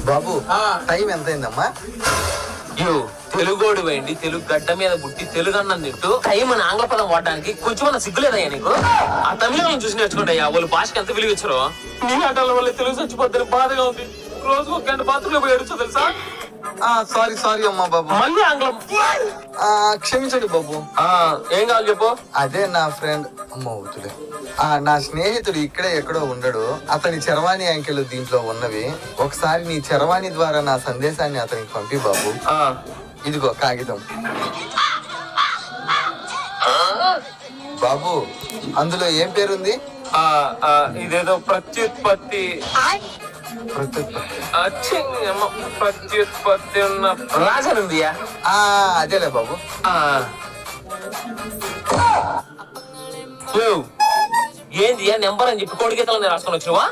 బాబు time ఎంతైందమ్మా? తెలుగోడు వేయండి, తెలుగు గడ్డ మీద పుట్టి తెలుగు అన్నం తింటూ టైం అని ఆంగ్ల పదం వాడడానికి కొంచెం సిగ్గులేదయ్యా నీకు? ఆ తమిళం చూసి నేర్చుకుంటాయ్యా, వాళ్ళు భాషకి ఎంత విలువ ఇచ్చారో. నీ ఆటల వల్ల తెలుగు చచ్చిపోద్దని బాధగా ఉంది. రోజు ఒక గంట బాత్రూంలో పోయి ఏడుచో తెలుసా? సారీ అమ్మా బాబు. మళ్ళీ ఆంగ్లం. క్షమించండి బాబు. ఏం కావాలి చెప్పు. అదే నా ఫ్రెండ్ అమ్మ అవుతులే నా స్నేహితుడు ఇక్కడే ఎక్కడో ఉండడు. అతని చరవాణి అంకెలు దీంట్లో ఉన్నవి. ఒకసారి నీ చరవాణి ద్వారా నా సందేశాన్ని అతనికి పంపి బాబు. ఇదిగో కాగితం. బాబు అందులో ఏం పేరుంది? ఇదేదో ప్రత్యుత్పత్తి ఉన్న రాజనుందియా? అదేలే బాబు. ఏంది నెంబర్ అని చెప్పి కోడి గీతలు రాసుకొని వచ్చినవా?